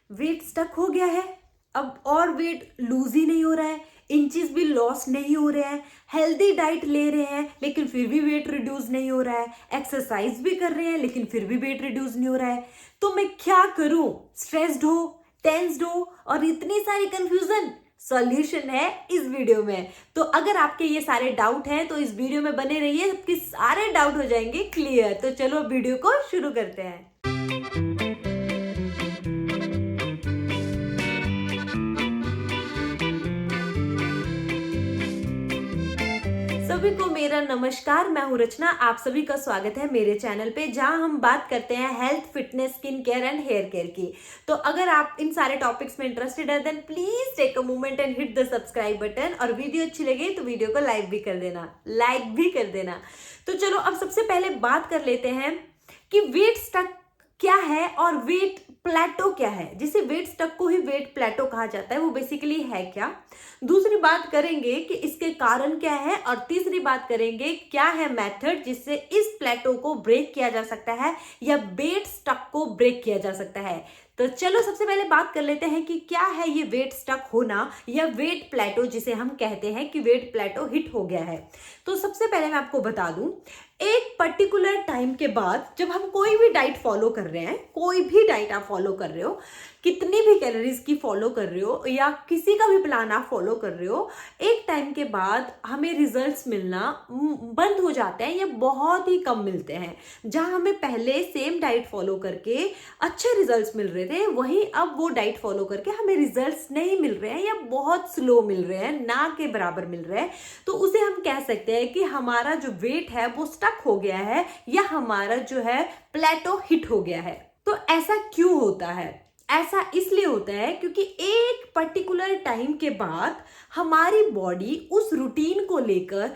Wait stuck हो गया है, अब और वेट लूज ही नहीं हो रहा है, इंचेस भी लॉस नहीं हो रहे हैं, हेल्दी डाइट ले रहे हैं लेकिन फिर भी वेट रिड्यूस नहीं हो रहा है, एक्सरसाइज भी कर रहे हैं लेकिन फिर भी वेट रिड्यूस नहीं हो रहा है, तो मैं क्या करूं? स्ट्रेस्ड हो, टेंस्ड हो और इतनी सारी कंफ्यूजन। सॉल्यूशन है इस वीडियो में। तो अगर आपके ये सारे डाउट हैं तो इस वीडियो में बने रहिए, आपके सारे डाउट हो जाएंगे क्लियर। तो चलो वीडियो को शुरू करते हैं। सभी को मेरा नमस्कार। मैं हूं रचना। आप सभी का स्वागत है मेरे चैनल पे, जहां हम बात करते हैं health, fitness, skin care and hair care की। तो अगर आप इन सारे टॉपिक्स में इंटरेस्टेड है then please take a moment and hit the subscribe button. और वीडियो अच्छी लगे तो वीडियो को लाइक भी कर देना। तो चलो अब सबसे पहले बात कर लेते हैं कि वेट स्टक क्या है और वेट प्लेटो क्या है। जिसे वेट स्टक को ही वेट प्लेटो कहा जाता है, वो बेसिकली है क्या। दूसरी बात करेंगे कि इसके कारण क्या है, और तीसरी बात करेंगे क्या है मेथड जिससे इस प्लेटो को ब्रेक किया जा सकता है या वेट स्टक को ब्रेक किया जा सकता है। तो चलो सबसे पहले बात कर लेते हैं कि क्या है ये वेट स्टक होना या वेट प्लेटो, जिसे हम कहते हैं कि वेट प्लेटो हिट हो गया है। तो सबसे पहले मैं आपको बता दूं, एक पर्टिकुलर टाइम के बाद जब हम कोई भी डाइट फॉलो कर रहे हैं, कोई भी डाइट आप फॉलो कर रहे हो, कितनी भी कैलोरीज की फॉलो कर रहे हो या किसी का भी प्लान आप फॉलो कर रहे हो, एक टाइम के बाद हमें रिजल्ट्स मिलना बंद हो जाते हैं या बहुत ही कम मिलते हैं। जहां हमें पहले सेम डाइट फॉलो करके अच्छे रिजल्ट्स मिल रहे थे, वहीं अब वो डाइट फॉलो करके हमें रिजल्ट्स नहीं मिल रहे हैं या बहुत स्लो मिल रहे हैं, ना के बराबर मिल रहे हैं। तो उसे हम कह सकते हैं कि हमारा जो वेट है वो स्टक हो गया है या हमारा जो है प्लेटो हिट हो गया है। तो ऐसा क्यों होता है? ऐसा इसलिए होता है क्योंकि एक पर्टिकुलर टाइम के बाद हमारी बॉडी उस रूटीन को लेकर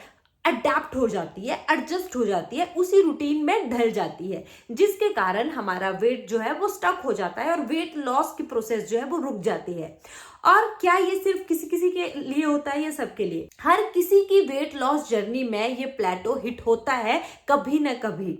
अडेप्ट हो जाती है, एडजस्ट हो जाती है, उसी रूटीन में ढल जाती है, जिसके कारण हमारा वेट जो है वो स्टक हो जाता है और वेट लॉस की प्रोसेस जो है वो रुक जाती है। और क्या ये सिर्फ किसी किसी के लिए होता है या सबके लिए? हर किसी की वेट लॉस जर्नी में ये प्लेटो हिट होता है कभी ना कभी।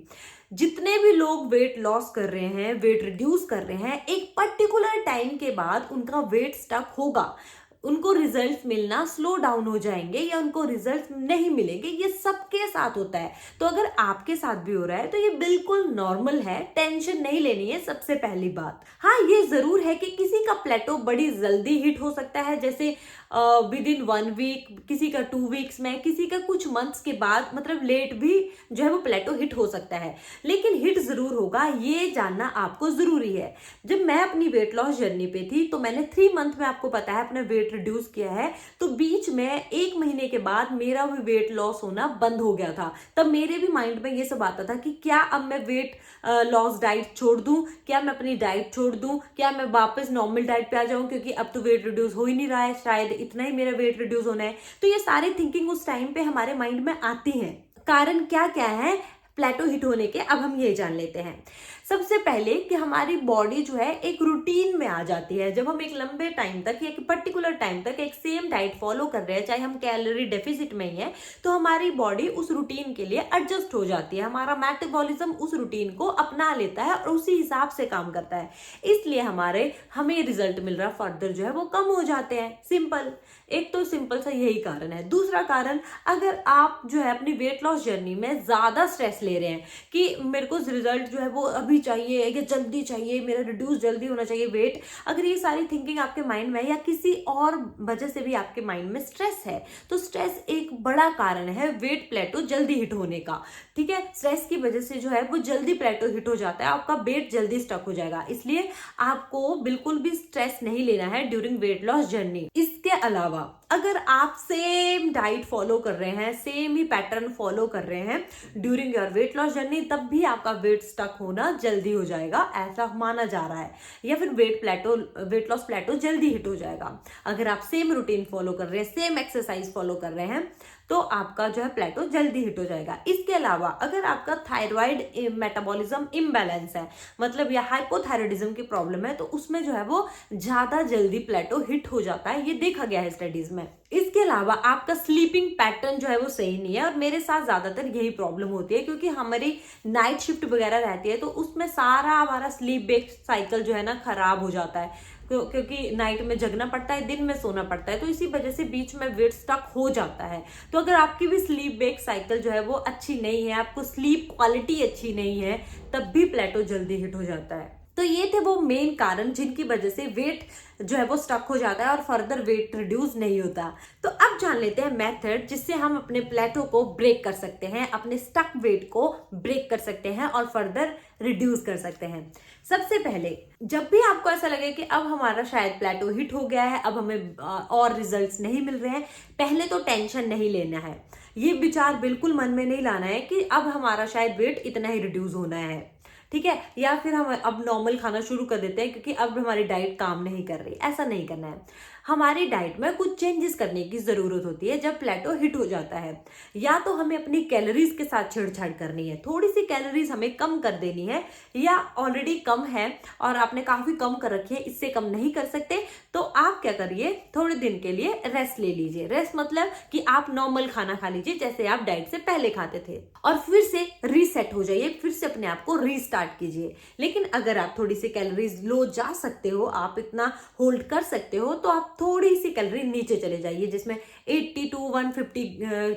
जितने भी लोग वेट लॉस कर रहे हैं, वेट रिड्यूस कर रहे हैं, एक पर्टिकुलर टाइम के बाद उनका वेट स्टक होगा, उनको रिजल्ट मिलना स्लो डाउन हो जाएंगे या उनको रिजल्ट नहीं मिलेंगे। ये सबके साथ होता है। तो अगर आपके साथ भी हो रहा है तो ये बिल्कुल नॉर्मल है, टेंशन नहीं लेनी है। सबसे पहली बात, हाँ ये जरूर है कि किसी का प्लेटो बड़ी जल्दी हिट हो सकता है, जैसे विद इन 1 वीक, किसी का 2 वीक्स में, किसी का कुछ मंथ्स के बाद, मतलब लेट भी जो है वो प्लेटो हिट हो सकता है, लेकिन हिट जरूर होगा, ये जानना आपको जरूरी है। जब मैं अपनी वेट लॉस जर्नी पे थी तो मैंने 3 मंथ में, आपको पता है, अपना वेट रिड्यूस किया है। तो बीच में 1 महीने के बाद मेरा भी वेट लॉस होना बंद हो गया था। तब मेरे भी माइंड में ये सब आता था कि क्या अब मैं वेट लॉस डाइट छोड़ दूं, क्या मैं अपनी डाइट छोड़ दूं, क्या मैं वापस नॉर्मल डाइट पे आ जाऊं, क्योंकि अब तो वेट रिड्यूस हो ही नहीं रहा है, शायद इतना ही मेरा वेट रिड्यूस होना है। तो ये सारी थिंकिंग उस टाइम पे हमारे माइंड में आती है। कारण क्या क्या है प्लेटो हिट होने के, अब हम ये जान लेते हैं। सबसे पहले कि हमारी बॉडी जो है एक रूटीन में आ जाती है। जब हम एक लंबे टाइम तक या एक पर्टिकुलर टाइम तक एक सेम डाइट फॉलो कर रहे हैं, चाहे हम कैलोरी डेफिसिट में ही है, तो हमारी बॉडी उस रूटीन के लिए एडजस्ट हो जाती है। हमारा मेटाबॉलिज्म उस रूटीन को अपना लेता है और उसी हिसाब से काम करता है, इसलिए हमें रिजल्ट मिल रहा फर्दर जो है वो कम हो जाते हैं। सिंपल, एक तो सिंपल सा यही कारण है। दूसरा कारण, अगर आप जो है अपनी वेट लॉस जर्नी में ज्यादा स्ट्रेस ले रहे हैं कि मेरे को रिजल्ट जो है वो अभी चाहिए या जल्दी चाहिए, मेरा रिड्यूस जल्दी होना चाहिए वेट, अगर ये सारी थिंकिंग आपके माइंड में या किसी और वजह से भी आपके माइंड में स्ट्रेस है, तो स्ट्रेस एक बड़ा कारण है वेट प्लेटो जल्दी हिट होने का। ठीक है, स्ट्रेस की वजह से जो है वो जल्दी प्लेटो हिट हो जाता है, आपका वेट जल्दी स्टक हो जाएगा। इसलिए आपको बिल्कुल भी स्ट्रेस नहीं लेना है ड्यूरिंग वेट लॉस जर्नी। इसके अलावा अगर आप सेम डाइट फॉलो कर रहे हैं, सेम ही पैटर्न फॉलो कर रहे हैं during your weight loss journey, तब भी आपका वेट स्टक होना जल्दी हो जाएगा, ऐसा माना जा रहा है। या फिर वेट लॉस प्लेटो जल्दी हिट हो जाएगा। अगर आप सेम रूटीन फॉलो कर रहे हैं, सेम एक्सरसाइज फॉलो कर रहे हैं, तो आपका जो है प्लेटो जल्दी हिट हो जाएगा। इसके अलावा अगर आपका थायराइड मेटाबॉलिज्म इम्बैलेंस है, मतलब या हाइपोथायराइडिज्म की प्रॉब्लम है, तो उसमें जो है वो ज्यादा जल्दी प्लेटो हिट हो जाता है, ये देखा गया है स्टडीज में। इसके अलावा आपका स्लीपिंग पैटर्न जो है वो सही नहीं है, और मेरे साथ ज्यादातर यही प्रॉब्लम होती है, क्योंकि हमारी नाइट शिफ्ट वगैरह रहती है, तो उसमें सारा हमारा स्लीप बेस्ड साइकिल जो है ना खराब हो जाता है। क्योंकि नाइट में जगना पड़ता है, दिन में सोना पड़ता है, तो इसी वजह से बीच में वेट स्टक हो जाता है। तो अगर आपकी भी स्लीप वेक साइकिल जो है वो अच्छी नहीं है, आपको स्लीप क्वालिटी अच्छी नहीं है, तब भी प्लेटो जल्दी हिट हो जाता है। तो ये थे वो मेन कारण जिनकी वजह से वेट जो है वो स्टक हो जाता है और फर्दर वेट रिड्यूस नहीं होता। तो अब जान लेते हैं मेथड जिससे हम अपने प्लेटो को ब्रेक कर सकते हैं, अपने स्टक वेट को ब्रेक कर सकते हैं और फर्दर रिड्यूस कर सकते हैं। सबसे पहले, जब भी आपको ऐसा लगे कि अब हमारा शायद प्लेटो हिट हो गया है, अब हमें और रिजल्ट्स नहीं मिल रहे हैं, पहले तो टेंशन नहीं लेना है। ये विचार बिल्कुल मन में नहीं लाना है कि अब हमारा शायद वेट इतना ही रिड्यूस होना है, ठीक है, या फिर हम अब नॉर्मल खाना शुरू कर देते हैं क्योंकि अब हमारी डाइट काम नहीं कर रही। ऐसा नहीं करना है। हमारी डाइट में कुछ चेंजेस करने की जरूरत होती है जब प्लेटो हिट हो जाता है। या तो हमें अपनी कैलोरीज के साथ छेड़छाड़ करनी है, थोड़ी सी कैलोरीज हमें कम कर देनी है, या ऑलरेडी कम है और आपने काफी कम कर रखी है, इससे कम नहीं कर सकते, तो आप क्या करिए, थोड़े दिन के लिए रेस्ट ले लीजिए। रेस्ट मतलब कि आप नॉर्मल खाना खा लीजिए जैसे आप डाइट से पहले खाते थे, और फिर से रीसेट हो जाइए, फिर से अपने आप को रीस्टार्ट कीजिए। लेकिन अगर आप थोड़ी सी कैलोरीज लो जा सकते हो, आप इतना होल्ड कर सकते हो, तो आप थोड़ी सी कैलोरी नीचे चले जाइए, जिसमें 80 to 150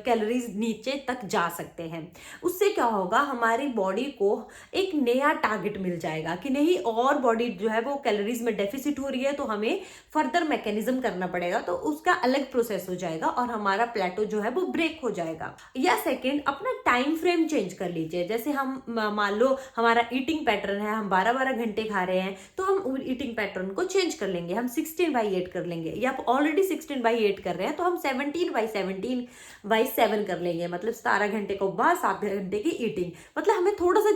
कैलोरीज नीचे तक जा सकते हैं। उससे क्या होगा, हमारी बॉडी को एक नया टारगेट मिल जाएगा कि नहीं, और बॉडी जो है वो कैलोरीज में डेफिसिट हो रही है, तो हमें फर्दर मैकेनिज्म करना पड़ेगा, तो उसका अलग प्रोसेस हो जाएगा और हमारा प्लेटो जो है वो ब्रेक हो जाएगा। या सेकेंड, अपना टाइम फ्रेम चेंज कर लीजिए। जैसे हम मान लो हमारा ईटिंग पैटर्न है, हम 12-12 घंटे खा रहे हैं, तो हम ईटिंग पैटर्न को चेंज कर लेंगे, हम 16/8 कर लेंगे, या आप ऑलरेडी 16/8 कर रहे हैं तो हम 17/7 कर लेंगे, मतलब 17 घंटे को बाद 7 घंटे की ईटिंग। मतलब हमें थोड़ा सा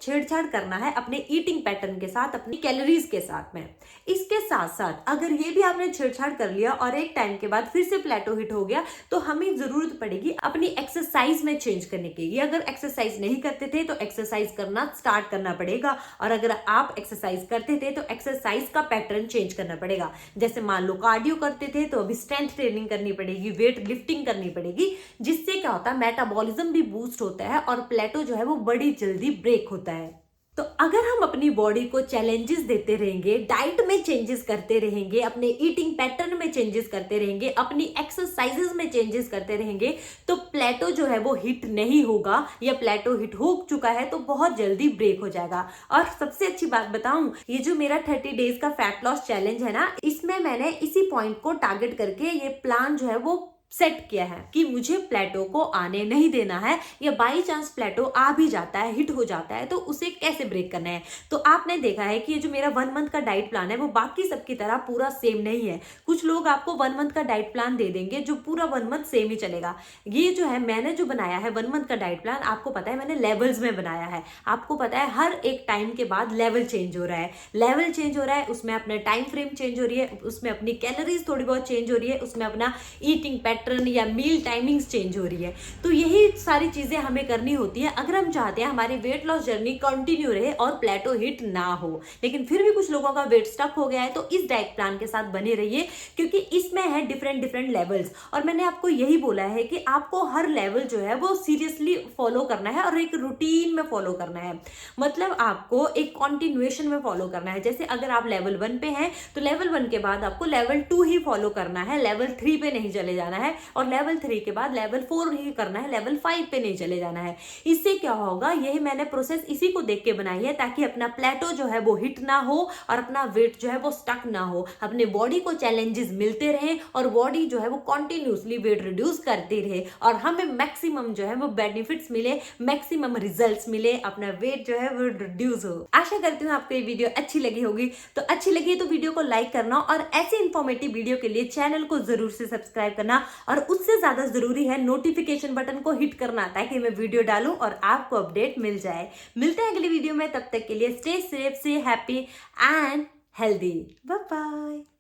छेड़छाड़ करना है अपने ईटिंग पैटर्न के साथ, अपनी कैलोरीज के साथ में। इसके साथ साथ अगर ये भी आपने छेड़छाड़ कर लिया और एक टाइम के बाद फिर से प्लेटो हिट हो गया, तो हमें जरूरत पड़ेगी अपनी एक्सरसाइज में चेंज करने की। ये अगर एक्सरसाइज नहीं करते थे तो एक्सरसाइज करना स्टार्ट करना पड़ेगा, और अगर आप एक्सरसाइज करते थे तो एक्सरसाइज का पैटर्न चेंज करना पड़ेगा। जैसे मान लो कार्डियो करते थे तो अभी स्ट्रेंथ ट्रेनिंग करनी पड़ेगी, वेट लिफ्टिंग करनी पड़ेगी, जिससे क्या होता है, मेटाबॉलिज्म भी बूस्ट होता है और प्लेटो जो है वो बड़ी जल्दी ब्रेक होता है। तो अगर हम अपनी बॉडी को चैलेंजेस देते रहेंगे, डाइट में चेंजेस करते रहेंगे, अपने ईटिंग पैटर्न में चेंजेस करते रहेंगे, अपनी एक्सरसाइजेस में चेंजेस करते रहेंगे, तो प्लेटो जो है वो हिट नहीं होगा, या प्लेटो हिट हो चुका है तो बहुत जल्दी ब्रेक हो जाएगा। और सबसे अच्छी बात बताऊं, ये जो मेरा 30 डेज का फैट लॉस चैलेंज है ना, इसमें मैंने इसी पॉइंट को टारगेट करके ये प्लान जो है वो सेट किया है कि मुझे प्लेटो को आने नहीं देना है, या बाई चांस प्लेटो आ भी जाता है, हिट हो जाता है, तो उसे कैसे ब्रेक करना है। तो आपने देखा है कि ये जो मेरा 1 मंथ का डाइट प्लान है वो बाकी सबकी तरह पूरा सेम नहीं है। कुछ लोग आपको 1 मंथ का डाइट प्लान दे देंगे जो पूरा 1 मंथ सेम ही चलेगा। ये जो है मैंने जो बनाया है 1 मंथ का डाइट प्लान, आपको पता है मैंने लेवल्स में बनाया है। आपको पता है हर एक टाइम के बाद लेवल चेंज हो रहा है, लेवल चेंज हो रहा है, उसमें अपना टाइम फ्रेम चेंज हो रही है, उसमें अपनी कैलोरीज थोड़ी बहुत चेंज हो रही है, उसमें अपना ईटिंग पैटर्न या मील टाइमिंग्स चेंज हो रही है। तो यही सारी चीजें हमें करनी होती है अगर हम चाहते हैं हमारी वेट लॉस जर्नी कंटिन्यू रहे और प्लेटो हिट ना हो। लेकिन फिर भी कुछ लोगों का वेट स्टक हो गया है, तो इस डाइट प्लान के साथ बने रहिए, क्योंकि इसमें है डिफरेंट लेवल्स। और मैंने आपको यही बोला है कि आपको हर लेवल जो है वो सीरियसली फॉलो करना है और एक रूटीन में फॉलो करना है। मतलब आपको एक कॉन्टिन्यूएशन में फॉलो करना है। जैसे अगर आप लेवल 1 पे हैं तो लेवल 1 के बाद आपको लेवल 2 ही फॉलो करना है, लेवल 3 पे नहीं चले जाना है, और लेवल 3 के बाद लेवल 4 ही करना है, लेवल 5 पे नहीं चले जाना है। इससे क्या होगा, यही मैंने प्रोसेस इसी को देख के बनाई है ताकि अपना प्लेटो जो है वो हिट ना हो और अपना वेट जो है वो स्टक ना हो। अपने बॉडी को चैलेंजेस मिलते रहे और बॉडी जो है वो कॉन्टिन्यूसली वेट रिड्यूस करती रहे और हमें मैक्सिमम जो है वो बेनिफिट्स मिले, मैक्सिमम रिजल्ट्स मिले, अपना वेट जो है वो रिड्यूस हो। आशा करती हूँ आपको ये वीडियो अच्छी लगी होगी। तो अच्छी लगी तो वीडियो को लाइक करना और ऐसे इंफॉर्मेटिव वीडियो के लिए चैनल को जरूर से सब्सक्राइब करना, और उससे ज्यादा जरूरी है नोटिफिकेशन बटन को हिट करना ताकि मैं वीडियो डालूं और आपको अपडेट मिल जाए। मिलते हैं अगली वीडियो में, तब तक के लिए stay safe, stay happy and healthy. Bye bye.